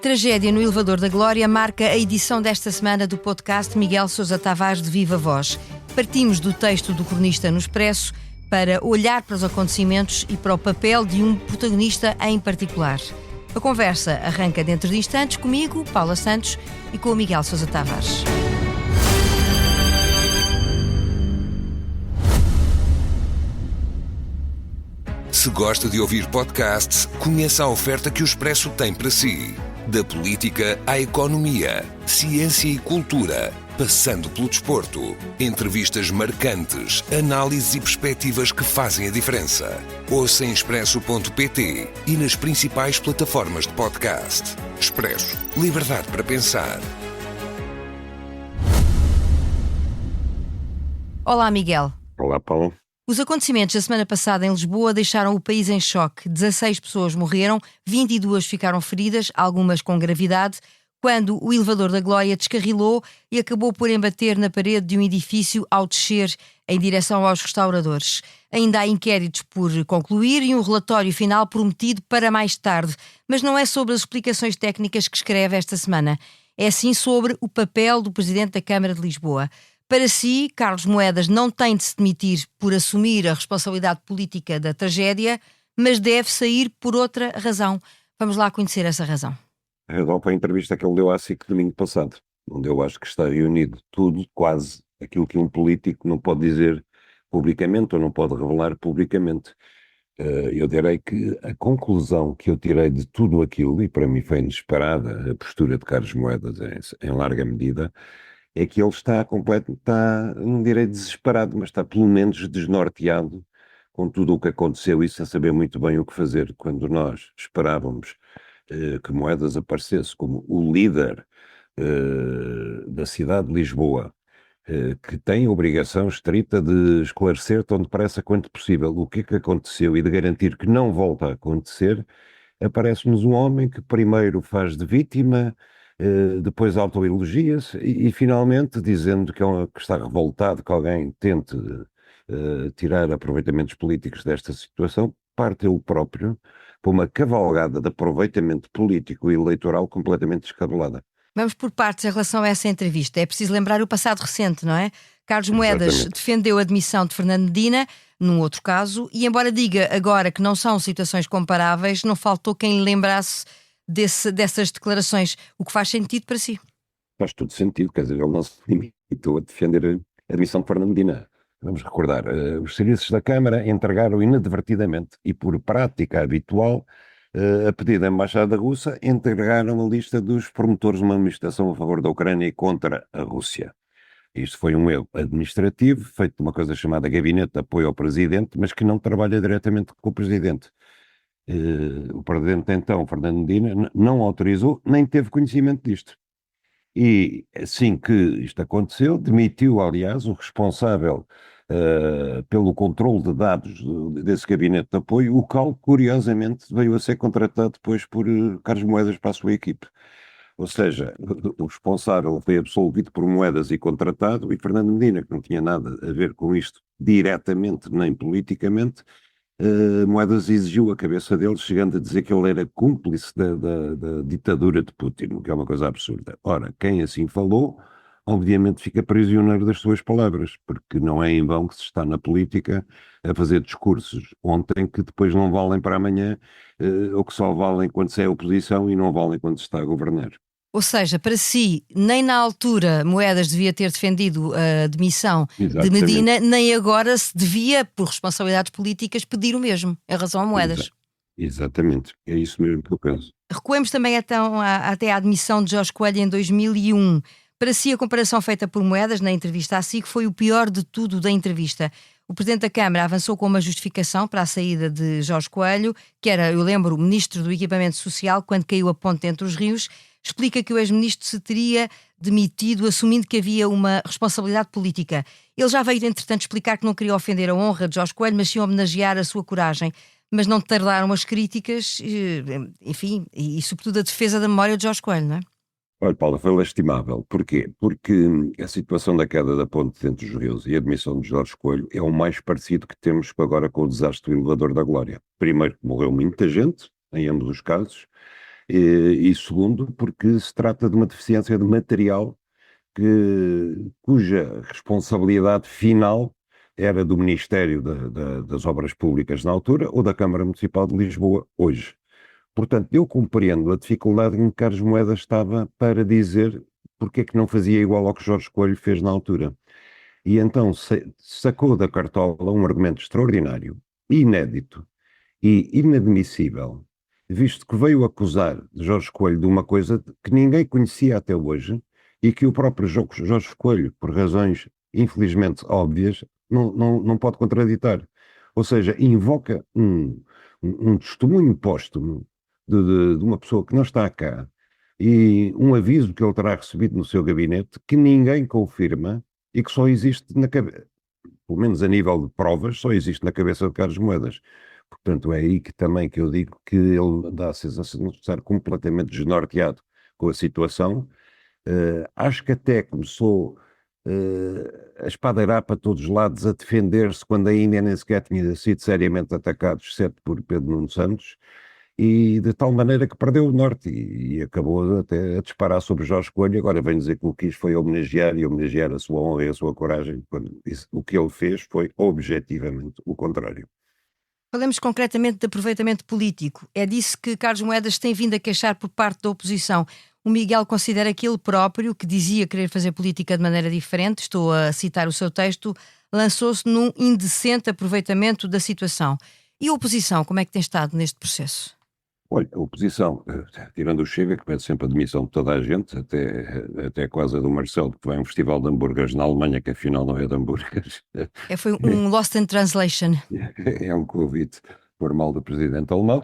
tragédia no Elevador da Glória marca a edição desta semana do podcast Miguel Sousa Tavares de Viva Voz. Partimos do texto do cronista no Expresso para olhar para os acontecimentos e para o papel de um protagonista em particular. A conversa arranca dentro de instantes comigo, Paula Santos, e com o Miguel Sousa Tavares. Se gosta de ouvir podcasts, conheça a oferta que o Expresso tem para si. Da política à economia, ciência e cultura, passando pelo desporto. Entrevistas marcantes, análises e perspectivas que fazem a diferença. Ouça em expresso.pt e nas principais plataformas de podcast. Expresso. Liberdade para pensar. Olá, Miguel. Olá, Paulo. Os acontecimentos da semana passada em Lisboa deixaram o país em choque. 16 pessoas morreram, 22 ficaram feridas, algumas com gravidade, quando o Elevador da Glória descarrilou e acabou por embater na parede de um edifício ao descer em direção aos restauradores. Ainda há inquéritos por concluir e um relatório final prometido para mais tarde. Mas não é sobre as explicações técnicas que escreve esta semana. É sim sobre o papel do Presidente da Câmara de Lisboa. Para si, Carlos Moedas não tem de se demitir por assumir a responsabilidade política da tragédia, mas deve sair por outra razão. Vamos lá conhecer essa razão. A razão foi a entrevista que ele deu à SIC domingo passado, onde eu acho que está reunido tudo, quase aquilo que um político não pode dizer publicamente ou não pode revelar publicamente. Eu direi que a conclusão que eu tirei de tudo aquilo, e para mim foi inesperada a postura de Carlos Moedas em larga medida, é que ele não direi desesperado, mas está pelo menos desnorteado com tudo o que aconteceu e sem saber muito bem o que fazer. Quando nós esperávamos que Moedas aparecesse como o líder da cidade de Lisboa, que tem a obrigação estrita de esclarecer tão depressa quanto possível o que é que aconteceu e de garantir que não volta a acontecer, aparece-nos um homem que primeiro faz de vítima, depois autoelogia-se e finalmente, dizendo que está revoltado que alguém tente tirar aproveitamentos políticos desta situação, parte ele próprio para uma cavalgada de aproveitamento político e eleitoral completamente descabelada. Vamos por partes em relação a essa entrevista. É preciso lembrar o passado recente, não é? Carlos Moedas Exatamente. defendeu a demissão de Fernando Medina, num outro caso, e embora diga agora que não são situações comparáveis, não faltou quem lhe lembrasse dessas declarações, o que faz sentido para si. Faz todo sentido, quer dizer, ele não se limitou a defender a admissão de Fernando Medina. Vamos recordar, os serviços da Câmara entregaram inadvertidamente e por prática habitual, a pedido da Embaixada Russa, entregaram a lista dos promotores de uma manifestação a favor da Ucrânia e contra a Rússia. Isto foi um erro administrativo, feito de uma coisa chamada Gabinete de Apoio ao Presidente, mas que não trabalha diretamente com o Presidente. O Presidente, então, Fernando Medina, não autorizou, nem teve conhecimento disto. E assim que isto aconteceu, demitiu, aliás, o responsável pelo controle de dados desse gabinete de apoio, o qual, curiosamente, veio a ser contratado depois por Carlos Moedas para a sua equipe. Ou seja, o responsável foi absolvido por Moedas e contratado, e Fernando Medina, que não tinha nada a ver com isto diretamente nem politicamente, Moedas exigiu a cabeça dele, chegando a dizer que ele era cúmplice da ditadura de Putin, o que é uma coisa absurda. Ora, quem assim falou, obviamente fica prisioneiro das suas palavras, porque não é em vão que se está na política a fazer discursos ontem que depois não valem para amanhã, ou que só valem quando se é oposição e não valem quando se está a governar. Ou seja, para si, nem na altura Moedas devia ter defendido a demissão de Medina, nem agora se devia, por responsabilidades políticas, pedir o mesmo, em relação a Moedas. Exatamente, é isso mesmo que eu penso. Recuemos também então até à admissão de Jorge Coelho em 2001. Para si, a comparação feita por Moedas na entrevista à SIC foi o pior de tudo da entrevista. O Presidente da Câmara avançou com uma justificação para a saída de Jorge Coelho, que era, eu lembro, o Ministro do Equipamento Social, quando caiu a ponte entre os rios. Explica que o ex-ministro se teria demitido assumindo que havia uma responsabilidade política. Ele já veio, entretanto, explicar que não queria ofender a honra de Jorge Coelho, mas sim homenagear a sua coragem. Mas não tardaram as críticas, enfim, e sobretudo a defesa da memória de Jorge Coelho, não é? Olha, Paula, foi lastimável. Porquê? Porque a situação da queda da ponte entre os rios e a admissão de Jorge Coelho é o mais parecido que temos agora com o desastre do Elevador da Glória. Primeiro, morreu muita gente, em ambos os casos, E segundo, porque se trata de uma deficiência de material cuja responsabilidade final era do Ministério das Obras Públicas na altura ou da Câmara Municipal de Lisboa hoje. Portanto, eu compreendo a dificuldade em que Carlos Moedas estava para dizer porque é que não fazia igual ao que Jorge Coelho fez na altura. E então sacou da cartola um argumento extraordinário, inédito e inadmissível, visto que veio acusar Jorge Coelho de uma coisa que ninguém conhecia até hoje e que o próprio Jorge Coelho, por razões infelizmente óbvias, não pode contraditar. Ou seja, invoca um testemunho póstumo de uma pessoa que não está cá e um aviso que ele terá recebido no seu gabinete que ninguém confirma e que só existe na cabeça, pelo menos a nível de provas, só existe na cabeça de Carlos Moedas. Portanto, é aí que também que eu digo que ele dá a sensação de estar completamente desnorteado com a situação. Acho que até começou a espadairar para todos os lados, a defender-se quando ainda nem sequer tinha sido seriamente atacado, exceto por Pedro Nuno Santos, e de tal maneira que perdeu o norte e acabou até a disparar sobre Jorge Coelho. Agora vem dizer que o que quis foi homenagear e homenagear a sua honra e a sua coragem, quando o que ele fez foi objetivamente o contrário. Falamos concretamente de aproveitamento político. É disso que Carlos Moedas tem vindo a queixar por parte da oposição. O Miguel considera que ele próprio, que dizia querer fazer política de maneira diferente, estou a citar o seu texto, lançou-se num indecente aproveitamento da situação. E a oposição, como é que tem estado neste processo? Olha, a oposição, tirando o Chega, que pede sempre a demissão de toda a gente, até quase a do Marcelo, que vai a um festival de hambúrgueres na Alemanha, que afinal não é de hambúrgueres. Foi um lost in translation. É um convite formal do presidente alemão.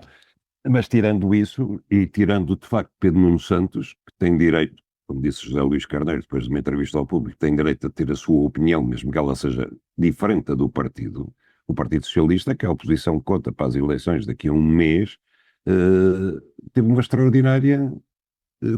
Mas tirando isso, e tirando de facto Pedro Nuno Santos, que tem direito, como disse José Luís Carneiro, depois de uma entrevista ao público, tem direito a ter a sua opinião, mesmo que ela seja diferente da do partido, o Partido Socialista, que a oposição conta para as eleições daqui a um mês, teve uma extraordinária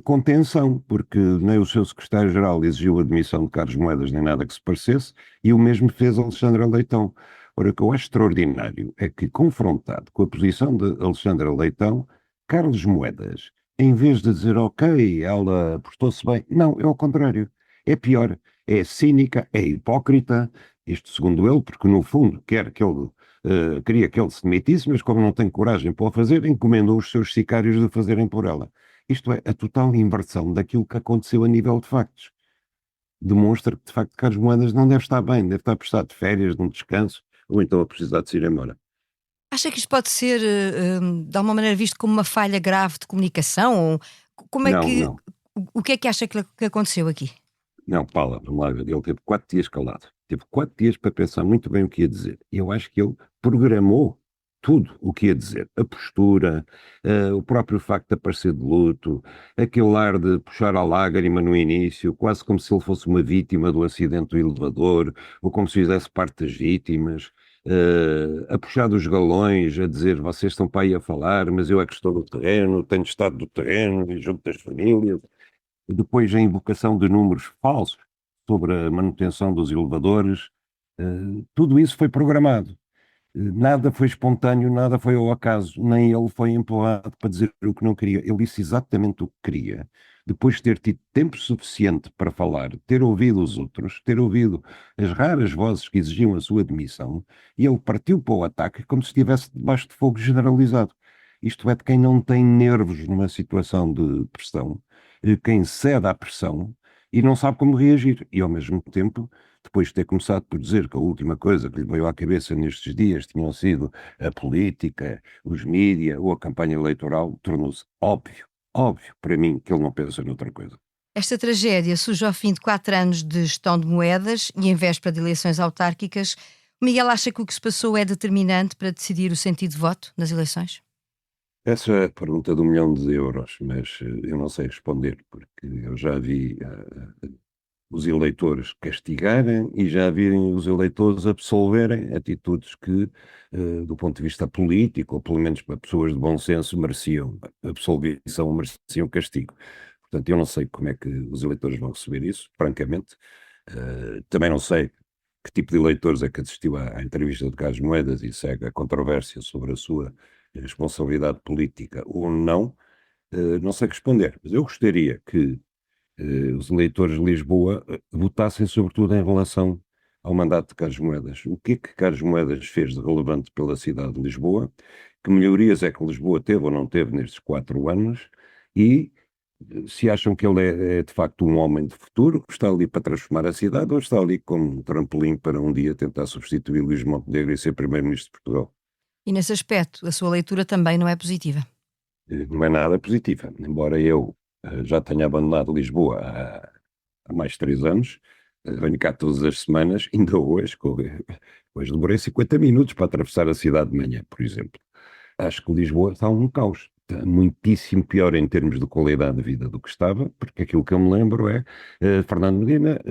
contenção, porque nem o seu secretário-geral exigiu a demissão de Carlos Moedas, nem nada que se parecesse, e o mesmo fez Alexandre Leitão. Ora, o que eu acho extraordinário é que, confrontado com a posição de Alexandre Leitão, Carlos Moedas, em vez de dizer, ok, ela portou-se bem, não, é ao contrário. É pior, é cínica, é hipócrita, isto segundo ele, porque no fundo queria que ele se demitisse, mas como não tem coragem para o fazer, encomendou os seus sicários de fazerem por ela. Isto é a total inversão daquilo que aconteceu a nível de factos. Demonstra que, de facto, Carlos Moedas não deve estar bem, deve estar a precisar de férias, de um descanso, ou então a precisar de se ir embora. Acha que isto pode ser, de alguma maneira, visto como uma falha grave de comunicação? Ou como é que, Não. o que é que acha que aconteceu aqui? Não, Paula, vamos lá ver. Ele teve 4 dias calado. Teve 4 dias para pensar muito bem o que ia dizer. E eu acho que ele programou tudo o que ia dizer. A postura, o próprio facto de aparecer de luto, aquele ar de puxar a lágrima no início, quase como se ele fosse uma vítima do acidente do elevador, ou como se fizesse parte das vítimas, a puxar dos galões, a dizer, vocês estão para aí a falar, mas eu é que estou no terreno, tenho estado no terreno e junto das famílias. Depois a invocação de números falsos sobre a manutenção dos elevadores, tudo isso foi programado. Nada foi espontâneo, nada foi ao acaso, nem ele foi empurrado para dizer o que não queria. Ele disse exatamente o que queria. Depois de ter tido tempo suficiente para falar, ter ouvido os outros, ter ouvido as raras vozes que exigiam a sua demissão, e ele partiu para o ataque como se estivesse debaixo de fogo generalizado. Isto é de quem não tem nervos numa situação de pressão, quem cede à pressão e não sabe como reagir. E ao mesmo tempo, depois de ter começado por dizer que a última coisa que lhe veio à cabeça nestes dias tinham sido a política, os mídias ou a campanha eleitoral, tornou-se óbvio para mim que ele não pensa noutra coisa. Esta tragédia surge ao fim de 4 anos de gestão de Moedas e em véspera de eleições autárquicas. O Miguel acha que o que se passou é determinante para decidir o sentido de voto nas eleições? Essa é a pergunta de €1 milhão, mas eu não sei responder, porque eu já vi os eleitores castigarem e já virem os eleitores absolverem atitudes que, do ponto de vista político, ou pelo menos para pessoas de bom senso, mereciam absolvição, mereciam castigo. Portanto, eu não sei como é que os eleitores vão receber isso, francamente. Também não sei que tipo de eleitores é que assistiu à entrevista de Carlos Moedas e segue a controvérsia sobre a sua responsabilidade política ou não. Não sei responder, mas eu gostaria que os eleitores de Lisboa votassem sobretudo em relação ao mandato de Carlos Moedas. O que é que Carlos Moedas fez de relevante pela cidade de Lisboa? Que melhorias é que Lisboa teve ou não teve nestes 4 anos? E se acham que ele é de facto um homem de futuro, está ali para transformar a cidade ou está ali como um trampolim para um dia tentar substituir Luís Montenegro e ser Primeiro-Ministro de Portugal? E nesse aspecto, a sua leitura também não é positiva. Não é nada positiva, embora eu já tenha abandonado Lisboa há mais de 3 anos, venho cá todas as semanas, ainda hoje demorei 50 minutos para atravessar a cidade de manhã, por exemplo. Acho que Lisboa está um caos, está muitíssimo pior em termos de qualidade de vida do que estava, porque aquilo que eu me lembro é, Fernando Medina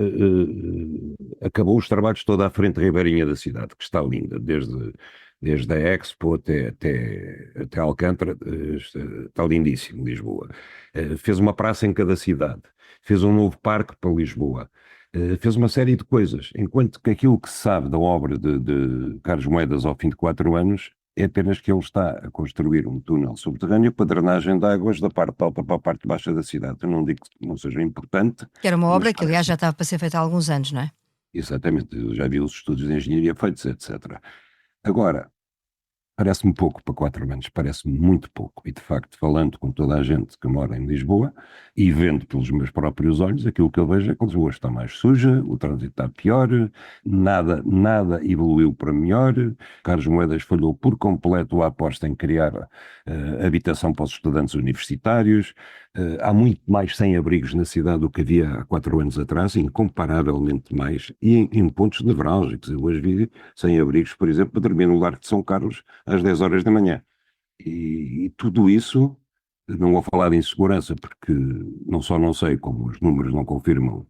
acabou os trabalhos toda à frente ribeirinha da cidade, que está linda, desde a Expo até Alcântara, está lindíssimo Lisboa. Fez uma praça em cada cidade, fez um novo parque para Lisboa, fez uma série de coisas, enquanto que aquilo que se sabe da obra de Carlos Moedas ao fim de 4 anos é apenas que ele está a construir um túnel subterrâneo para drenagem de águas da parte alta para a parte baixa da cidade. Eu não digo que não seja importante. Que era uma obra que, Mas aliás, já estava para ser feita há alguns anos, não é? exatamente, eu já vi os estudos de engenharia feitos, etc. Agora, parece-me pouco para 4 anos, parece-me muito pouco. E, de facto, falando com toda a gente que mora em Lisboa e vendo pelos meus próprios olhos, aquilo que eu vejo é que Lisboa está mais suja, o trânsito está pior, nada evoluiu para melhor. Carlos Moedas falhou por completo a aposta em criar habitação para os estudantes universitários. Há muito mais sem-abrigos na cidade do que havia há 4 anos atrás, incomparavelmente mais, e em pontos nevrálgicos. Eu hoje vi sem-abrigos, por exemplo, para dormir no Largo de São Carlos às 10 horas da manhã. E tudo isso, não vou falar de insegurança, porque não só não sei como os números não confirmam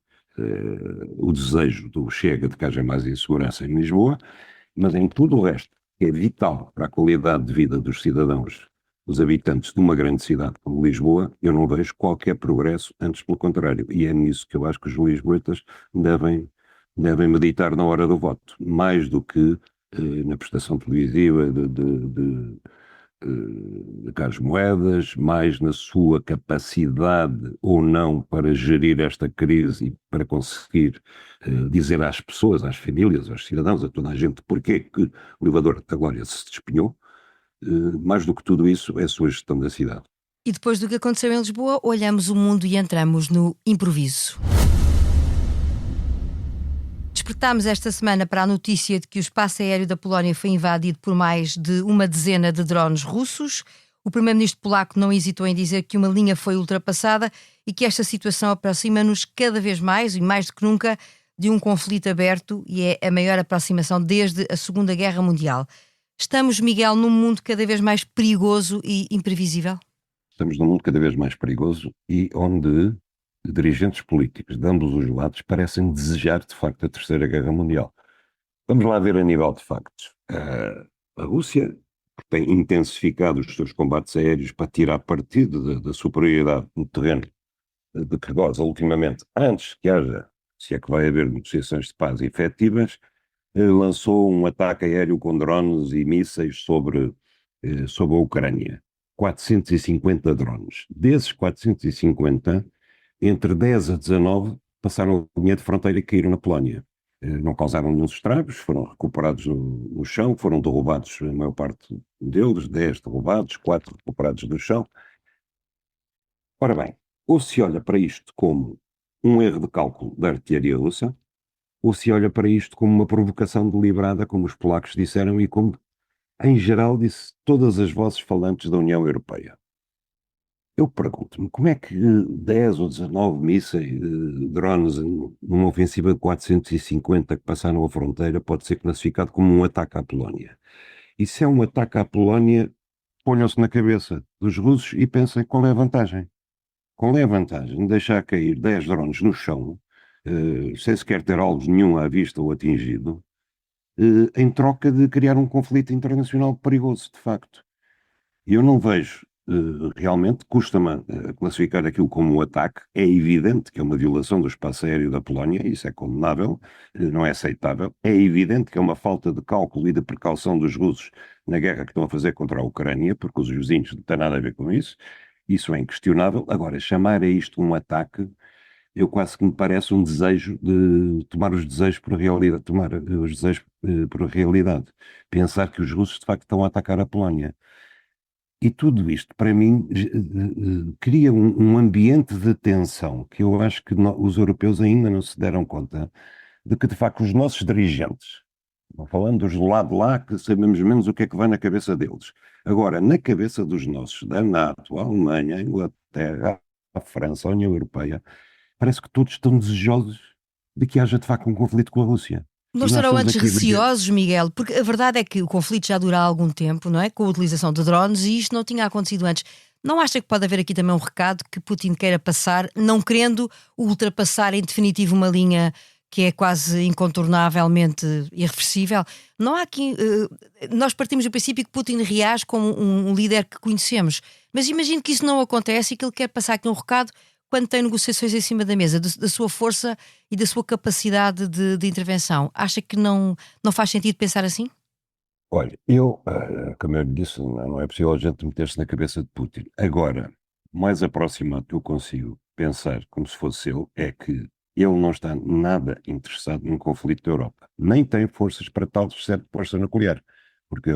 o desejo do Chega de que haja mais insegurança em Lisboa, mas em tudo o resto, que é vital para a qualidade de vida dos cidadãos, os habitantes de uma grande cidade como Lisboa, eu não vejo qualquer progresso, antes pelo contrário. E é nisso que eu acho que os lisboetas devem meditar na hora do voto, mais do que na prestação televisiva de Carlos Moedas, mais na sua capacidade ou não para gerir esta crise e para conseguir dizer às pessoas, às famílias, aos cidadãos, a toda a gente, porque é que o elevador da Glória se despenhou. Mais do que tudo isso, é a sua gestão da cidade. E depois do que aconteceu em Lisboa, olhamos o mundo e entramos no improviso. Despertámos esta semana para a notícia de que o espaço aéreo da Polónia foi invadido por mais de uma dezena de drones russos. O primeiro-ministro polaco não hesitou em dizer que uma linha foi ultrapassada e que esta situação aproxima-nos cada vez mais, e mais do que nunca, de um conflito aberto, e é a maior aproximação desde a Segunda Guerra Mundial. Estamos, Miguel, num mundo cada vez mais perigoso e imprevisível? Estamos num mundo cada vez mais perigoso e onde dirigentes políticos de ambos os lados parecem desejar, de facto, a Terceira Guerra Mundial. Vamos lá ver a nível de factos. A Rússia tem intensificado os seus combates aéreos para tirar partido da superioridade no terreno de que goza ultimamente, antes que haja, se é que vai haver negociações de paz efetivas, lançou um ataque aéreo com drones e mísseis sobre a Ucrânia. 450 drones. Desses 450, entre 10 a 19 passaram a linha de fronteira e caíram na Polónia. Não causaram nenhum estragos, foram recuperados no chão, foram derrubados a maior parte deles, 10 derrubados, 4 recuperados no chão. Ora bem, ou se olha para isto como um erro de cálculo da artilharia russa, ou se olha para isto como uma provocação deliberada, como os polacos disseram e como, em geral, disse todas as vozes falantes da União Europeia. Eu pergunto-me, como é que 10 ou 19 mísseis, drones, numa ofensiva de 450 que passaram a fronteira, pode ser classificado como um ataque à Polónia? E se é um ataque à Polónia, ponham-se na cabeça dos russos e pensem qual é a vantagem. Qual é a vantagem de deixar cair 10 drones no chão, sem sequer ter alvo nenhum à vista ou atingido, em troca de criar um conflito internacional perigoso, de facto? E eu não vejo, realmente, custa-me classificar aquilo como um ataque. É evidente que é uma violação do espaço aéreo da Polónia, isso é condenável, não é aceitável. É evidente que é uma falta de cálculo e de precaução dos russos na guerra que estão a fazer contra a Ucrânia, porque os vizinhos não têm nada a ver com isso. Isso é inquestionável. Agora, chamar a isto um ataque, eu quase que me parece um desejo de tomar os desejos por realidade, por realidade. Pensar que os russos de facto estão a atacar a Polónia. E tudo isto, para mim, cria um ambiente de tensão que eu acho que os europeus ainda não se deram conta de que, de facto, os nossos dirigentes, não falando dos do lado de lá, que sabemos menos o que é que vai na cabeça deles. Agora, na cabeça dos nossos, da NATO, a Alemanha, a Inglaterra, a França, a União Europeia, parece que todos estão desejosos de que haja, de facto, um conflito com a Rússia. Não estarão antes receosos, Miguel? Porque a verdade é que o conflito já dura há algum tempo, não é? Com a utilização de drones, e isto não tinha acontecido antes. Não acha que pode haver aqui também um recado que Putin queira passar, não querendo ultrapassar em definitivo uma linha que é quase incontornavelmente irreversível? Não há aqui... nós partimos do princípio que Putin reage como um líder que conhecemos. Mas imagino que isso não acontece e que ele quer passar aqui um recado quando tem negociações em cima da mesa, da sua força e da sua capacidade de intervenção. Acha que não faz sentido pensar assim? Olha, como eu lhe disse, não é possível a gente meter-se na cabeça de Putin. Agora, mais aproximado que eu consigo pensar como se fosse ele, é que ele não está nada interessado num conflito da Europa. Nem tem forças para tal, exceto força nuclear. Porque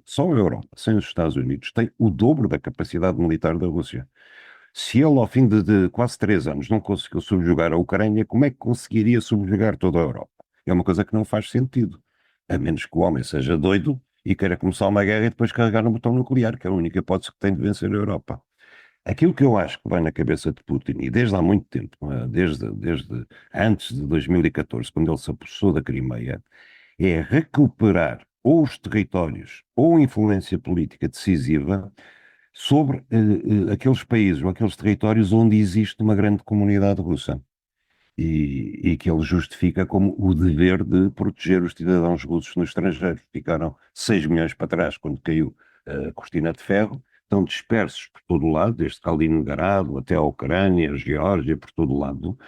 só a Europa, sem os Estados Unidos, tem o dobro da capacidade militar da Rússia. Se ele, ao fim de quase 3 anos, não conseguiu subjugar a Ucrânia, como é que conseguiria subjugar toda a Europa? É uma coisa que não faz sentido. A menos que o homem seja doido e queira começar uma guerra e depois carregar no botão nuclear, que é a única hipótese que tem de vencer a Europa. Aquilo que eu acho que vai na cabeça de Putin, e desde há muito tempo, desde antes de 2014, quando ele se apossou da Crimeia, é recuperar ou os territórios ou influência política decisiva sobre aqueles países ou aqueles territórios onde existe uma grande comunidade russa. E que ele justifica como o dever de proteger os cidadãos russos no estrangeiro. Ficaram 6 milhões para trás quando caiu a cortina de ferro, estão dispersos por todo o lado, desde Kaliningrado até a Ucrânia, a Geórgia, por todo o lado,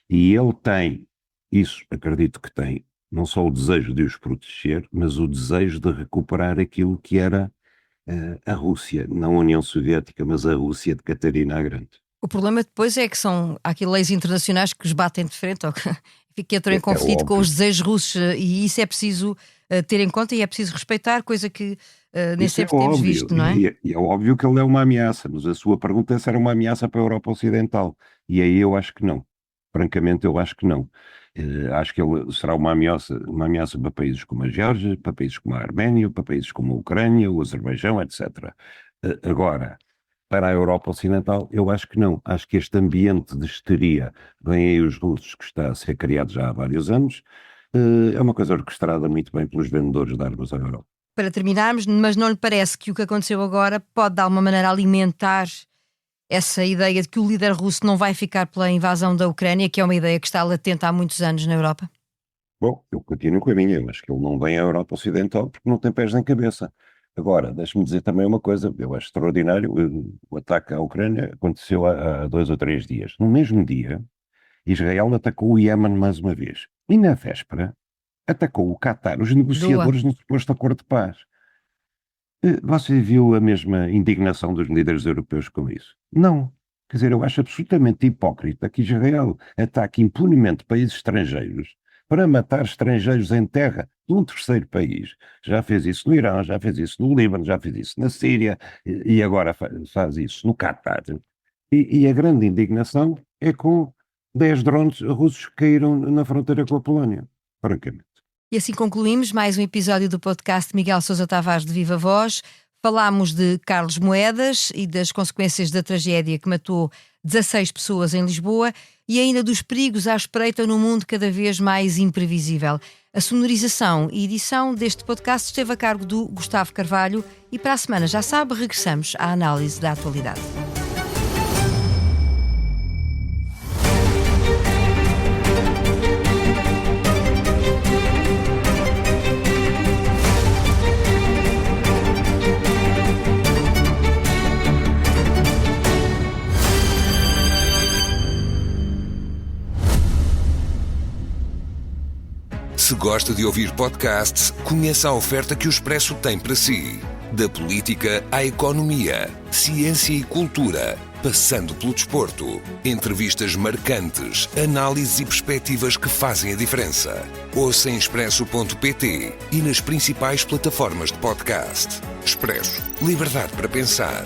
e ele tem, isso acredito que tem, não só o desejo de os proteger, mas o desejo de recuperar aquilo que era a Rússia, não a União Soviética, mas a Rússia de Catarina a Grande. O problema depois é que há aqui leis internacionais que os batem de frente, ou que entram em conflito com os desejos russos, e isso é preciso ter em conta e é preciso respeitar, coisa que nem sempre temos visto, não é? E é óbvio que ele é uma ameaça, mas a sua pergunta é se era uma ameaça para a Europa Ocidental, e aí eu acho que não. Francamente, eu acho que não. Acho que ele será uma ameaça para países como a Geórgia, para países como a Arménia, para países como a Ucrânia, o Azerbaijão, etc. Agora, para a Europa Ocidental, eu acho que não. Acho que este ambiente de histeria, vem aí os russos, que está a ser criado já há vários anos, é uma coisa orquestrada muito bem pelos vendedores de armas à Europa. Para terminarmos, mas não lhe parece que o que aconteceu agora pode, de alguma maneira, alimentar essa ideia de que o líder russo não vai ficar pela invasão da Ucrânia, que é uma ideia que está latente há muitos anos na Europa? Bom, eu continuo com a minha, mas que ele não vem à Europa Ocidental porque não tem pés nem cabeça. Agora, deixe-me dizer também uma coisa, eu acho extraordinário, o ataque à Ucrânia aconteceu há 2 ou 3 dias. No mesmo dia, Israel atacou o Iémen mais uma vez. E na véspera, atacou o Qatar, os negociadores no suposto acordo de paz. Você viu a mesma indignação dos líderes europeus com isso? Não. Quer dizer, eu acho absolutamente hipócrita que Israel ataque impunemente países estrangeiros para matar estrangeiros em terra de um terceiro país. Já fez isso no Irã, já fez isso no Líbano, já fez isso na Síria e agora faz isso no Qatar. E a grande indignação é com 10 drones russos que caíram na fronteira com a Polónia, francamente. E assim concluímos mais um episódio do podcast Miguel Sousa Tavares de Viva Voz. Falámos de Carlos Moedas e das consequências da tragédia que matou 16 pessoas em Lisboa e ainda dos perigos à espreita num mundo cada vez mais imprevisível. A sonorização e edição deste podcast esteve a cargo do Gustavo Carvalho e para a semana, já sabe, regressamos à análise da atualidade. Se gosta de ouvir podcasts, conheça a oferta que o Expresso tem para si. Da política à economia, ciência e cultura, Passando pelo desporto. Entrevistas marcantes, análises e perspectivas que fazem a diferença. Ouça em expresso.pt e nas principais plataformas de podcast. Expresso. Liberdade para pensar.